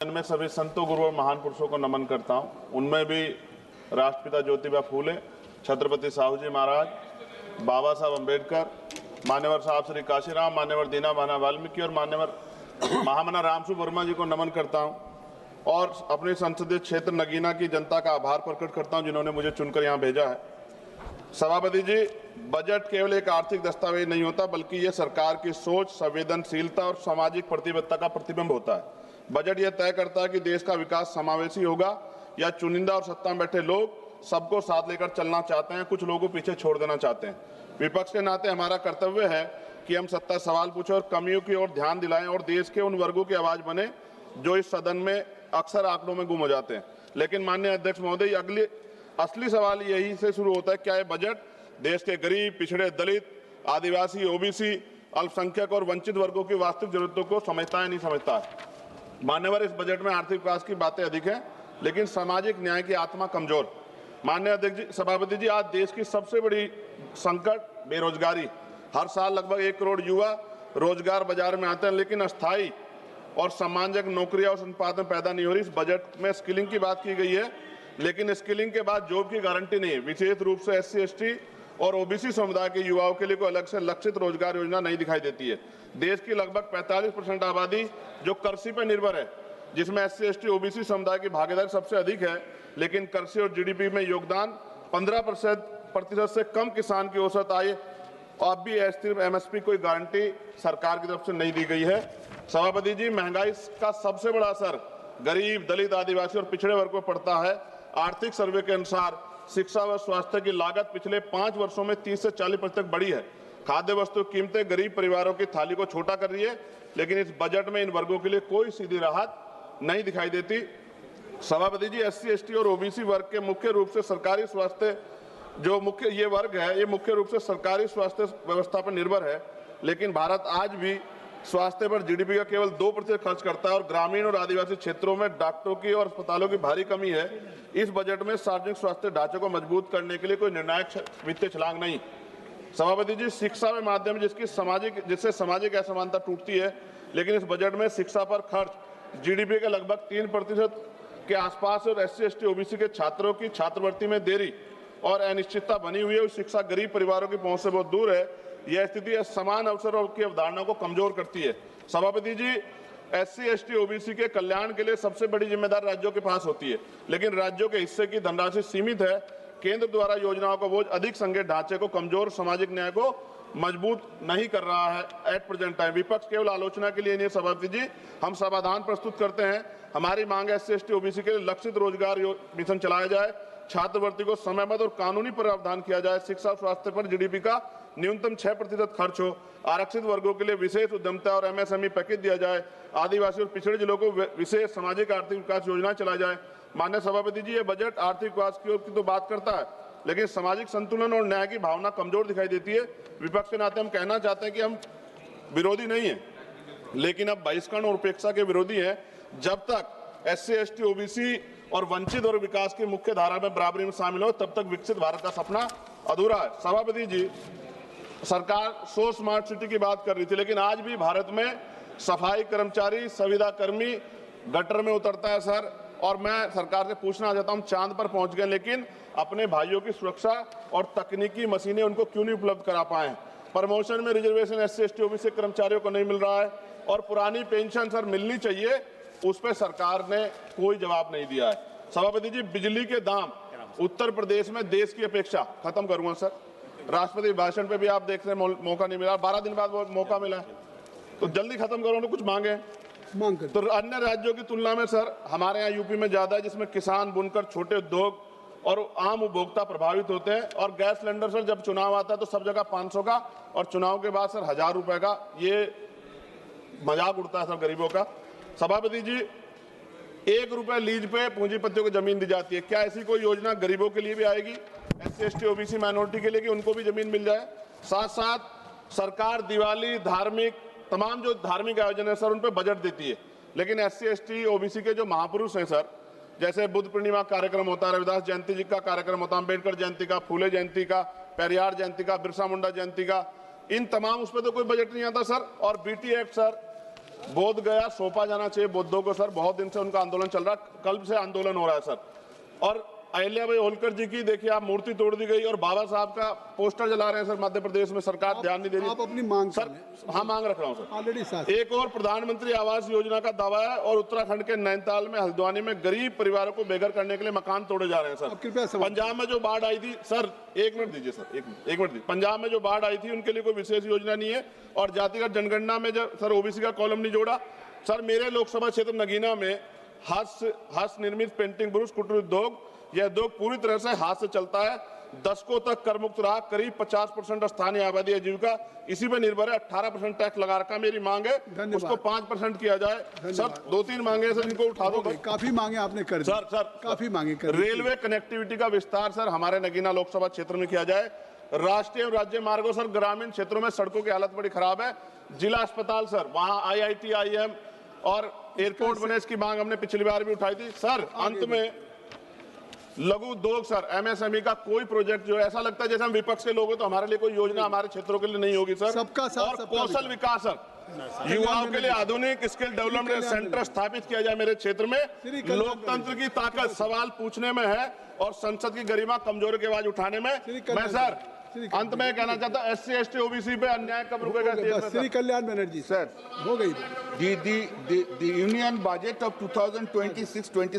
मैं सभी संतों, गुरु और महान पुरुषों को नमन करता हूं। उनमें भी राष्ट्रपिता ज्योतिबा फूले, छत्रपति साहू जी महाराज, बाबा साहब अम्बेडकर, मान्यवर साहब श्री काशीराम, मान्यवर दीना भाना वाल्मीकि और मान्यवर महामना रामसु वर्मा जी को नमन करता हूं और अपने संसदीय क्षेत्र नगीना की जनता का आभार प्रकट करता हूं जिन्होंने मुझे चुनकर यहां भेजा है। सभापति जी, बजट केवल एक आर्थिक दस्तावेज नहीं होता, बल्कि ये सरकार की सोच, संवेदनशीलता और सामाजिक प्रतिबद्धता का प्रतिबिंब होता है। बजट यह तय करता है कि देश का विकास समावेशी होगा या चुनिंदा और सत्ता में बैठे लोग सबको साथ लेकर चलना चाहते हैं, कुछ लोगों को पीछे छोड़ देना चाहते हैं। विपक्ष के नाते हमारा कर्तव्य है कि हम सत्ता सवाल पूछें और कमियों की ओर ध्यान दिलाएं और देश के उन वर्गों की आवाज बने जो इस सदन में अक्सर आंकड़ों में गुम हो जाते हैं। लेकिन माननीय अध्यक्ष महोदय, असली सवाल यही से शुरू होता है, क्या ये बजट देश के गरीब, पिछड़े, दलित, आदिवासी, ओबीसी, अल्पसंख्यक और वंचित वर्गों की वास्तविक जरूरतों को समझता है, नहीं समझता है। मान्यवर, इस बजट में आर्थिक विकास की बातें अधिक हैं, लेकिन सामाजिक न्याय की आत्मा कमजोर। माननीय अध्यक्ष जी, सभापति जी, आज देश की सबसे बड़ी संकट बेरोजगारी। हर साल लगभग 1 करोड़ युवा रोजगार बाजार में आते हैं, लेकिन अस्थायी और सम्मानजनक नौकरियां और संपादन पैदा नहीं हो रही। इस बजट में स्किलिंग की बात की गई है, लेकिन स्किलिंग के बाद जॉब की गारंटी नहीं है। विशेष रूप से SC, ST और OBC समुदाय के युवाओं के लिए कोई अलग से लक्षित रोजगार योजना नहीं दिखाई देती है। देश की लगभग 45% आबादी जो कृषि पर निर्भर है, जिसमें SC, ST, OBC समुदाय की भागीदारी सबसे अधिक है, लेकिन कृषि और GDP में योगदान 15% से कम किसान की औसत आय और अब भी अस्थिर MSP कोई गारंटी सरकार की तरफ से नहीं दी गई है। सभापति जी, महंगाई का सबसे बड़ा असर गरीब, दलित, आदिवासी और पिछड़े वर्ग को पड़ता है। आर्थिक सर्वे के अनुसार शिक्षा व स्वास्थ्य की लागत पिछले 5 वर्षों में 30 से 40% तक बढ़ी है। खाद्य वस्तु कीमतें गरीब परिवारों की थाली को छोटा कर रही है, लेकिन इस बजट में इन वर्गों के लिए कोई सीधी राहत नहीं दिखाई देती। सभापति जी, SC, ST और OBC वर्ग के मुख्य रूप से सरकारी स्वास्थ्य ये वर्ग है, ये मुख्य रूप से सरकारी स्वास्थ्य व्यवस्था पर निर्भर है, लेकिन भारत आज भी स्वास्थ्य पर GDP का केवल 2% खर्च करता है और ग्रामीण और आदिवासी क्षेत्रों में डॉक्टरों की और अस्पतालों की भारी कमी है। इस बजट में सार्वजनिक स्वास्थ्य ढांचे को मजबूत करने के लिए कोई निर्णायक वित्तीय छलांग नहीं। सभापति जी, शिक्षा के माध्यम जिससे सामाजिक असमानता टूटती है, लेकिन इस बजट में शिक्षा पर खर्च GDP के लगभग 3% के आसपास और SC, ST, OBC के छात्रों की छात्रवृत्ति में देरी और अनिश्चितता बनी हुई है। शिक्षा गरीब परिवारों की पहुंच से बहुत दूर है। यह स्थिति समान अवसरों की अवधारणा को कमजोर करती है। सभापति जी, SC, ST, OBC के कल्याण के लिए सबसे बड़ी जिम्मेदारी राज्यों के पास होती है, लेकिन राज्यों के हिस्से की धनराशि सीमित है। केंद्र द्वारा योजनाओं का बोझ अधिक संघीय ढांचे को कमजोर, सामाजिक न्याय को मजबूत नहीं कर रहा है एट प्रेजेंट टाइम। विपक्ष केवल आलोचना के लिए नहीं। सभापति जी, हम समाधान प्रस्तुत करते हैं। हमारी मांग है SC, ST, OBC के लिए लक्षित रोजगार मिशन चलाया जाए, छात्रवृत्ति को समयबद्ध और कानूनी प्रावधान किया जाए, शिक्षा और स्वास्थ्य पर GDP का न्यूनतम 6% खर्च हो, आरक्षित वर्गों के लिए विशेष उद्यमता और MSME पैकेज दिया जाए, आदिवासी और पिछड़े जिलों को विशेष सामाजिक आर्थिक विकास योजना चलाई जाए। माननीय सभापति जी, ये बजट आर्थिक विकास की तो बात करता है, लेकिन सामाजिक संतुलन और न्याय की भावना कमजोर दिखाई देती है। विपक्ष के नाते हम कहना चाहते हैं कि हम विरोधी नहीं है, लेकिन अब बहिष्करण और उपेक्षा के विरोधी हैं। जब तक SC, ST, OBC और वंचित और विकास की मुख्य धारा में बराबरी में शामिल हो, तब तक विकसित भारत का सपना अधूरा है। सभापति जी, सरकार 100 स्मार्ट सिटी की बात कर रही थी, लेकिन आज भी भारत में सफाई कर्मचारी, संविदा कर्मी गटर में उतरता है सर। और मैं सरकार से पूछना चाहता हूं, चांद पर पहुंच गए, लेकिन अपने भाइयों की सुरक्षा और तकनीकी मशीनें उनको क्यों नहीं उपलब्ध करा पाए? प्रमोशन में रिजर्वेशन SC, ST, OBC कर्मचारियों को नहीं मिल रहा है और पुरानी पेंशन सर मिलनी चाहिए, उस पर सरकार ने कोई जवाब नहीं दिया है। सभापति जी, बिजली के दाम उत्तर प्रदेश में देश की अपेक्षा, खत्म करूंगा सर, राष्ट्रपति भाषण पे भी आप देख रहे हैं मौका नहीं मिला, 12 दिन बाद मौका मिला, तो जल्दी खत्म करो, कुछ मांगे तो अन्य राज्यों की तुलना में सर हमारे यहाँ यूपी में ज्यादा है, जिसमें किसान, बुनकर, छोटे उद्योग और आम उपभोक्ता प्रभावित होते हैं। और गैस सिलेंडर सर जब चुनाव आता है तो सब जगह 500 का और चुनाव के बाद सर 1000 रुपए का, ये मजाक उड़ता है सर गरीबों का। सभापति जी, 1 रुपए लीज पे पूंजीपतियों को जमीन दी जाती है, क्या ऐसी कोई योजना गरीबों के लिए भी आएगी, SC, ST, OBC माइनॉरिटी के लिए, कि उनको भी जमीन मिल जाए? साथ साथ सरकार दिवाली, तमाम जो धार्मिक आयोजन है सर, उन पर बजट देती है, लेकिन SC, ST, OBC के जो महापुरुष हैं सर, जैसे बुद्ध पूर्णिमा कार्यक्रम होता है, रविदास जयंती जी का कार्यक्रम होता है, अम्बेडकर जयंती का, फूले जयंती का, पेरियार जयंती का, बिरसा मुंडा जयंती का, इन तमाम उस पर तो कोई बजट नहीं आता सर। और BT एक्ट सर, बोध गया सौंपा जाना चाहिए बुद्धों को सर। बहुत दिन से उनका आंदोलन चल रहा है, कल से आंदोलन हो रहा है सर। और अहिल्याबाई होलकर जी की देखिए आप मूर्ति तोड़ दी गई और बाबा साहब का पोस्टर जला रहे हैं सर मध्य प्रदेश में। सरकार ध्यान नहीं दे रही। आप अपनी मांग सर, हाँ मांग रख रहा हूँ सर। ऑलरेडी साथ एक और प्रधानमंत्री आवास योजना का दावा है और उत्तराखंड के नैनीताल में हल्द्वानी में गरीब परिवारों को बेघर करने के लिए मकान तोड़े जा रहे हैं सर। कृपया पंजाब में जो बाढ़ आई थी सर, एक मिनट दीजिए सर, एक मिनट दीजिए। पंजाब में जो बाढ़ आई थी उनके लिए कोई विशेष योजना नहीं है और जातिगत जनगणना में जो सर ओबीसी का कॉलम नहीं जोड़ा सर। मेरे लोकसभा क्षेत्र नगीना में हस्त निर्मित पेंटिंग ब्रुश कुटीर उद्योग, यह उद्योग पूरी तरह से हाथ से चलता है। दशकों तक करमुक्त रहा। करीब 50% स्थानीय आबादी आजीविका इसी पे निर्भर है। 18% टैक्स लगा रखा। मेरी मांग है उसको 5% किया जाए सर। 2-3 मांगे सर, इनको उठा दो। काफी मांगे आपने कर दी सर काफी मांगे कर दी। रेलवे कनेक्टिविटी का विस्तार सर हमारे नगीना लोकसभा क्षेत्र में किया जाए। राष्ट्रीय और राज्य मार्गों सर, ग्रामीण क्षेत्रों में सड़कों की हालत बड़ी खराब है। जिला अस्पताल सर, वहां IIT IIM और एयरपोर्ट बने, इसकी मांग हमने पिछली बार भी उठाई थी सर। अंत में लघु उद्योग सर, MSME का कोई प्रोजेक्ट जो ऐसा लगता है जैसे हम विपक्ष के लोग हैं तो हमारे लिए कोई योजना हमारे क्षेत्रों के लिए नहीं होगी सर। सबका साथ, और सबका कौशल विकास सर, युवाओं के लिए आधुनिक स्किल डेवलपमेंट सेंटर स्थापित किया जाए मेरे क्षेत्र में। लोकतंत्र की ताकत सवाल पूछने में है और संसद की गरिमा कमजोरी की आवाज उठाने में। मैं सर अंत में कहना चाहता हूँ SC ST OBC पे अन्याय कब रुकेगा? श्री कल्याण बनर्जी सर, हो गई। the union budget of 2026-27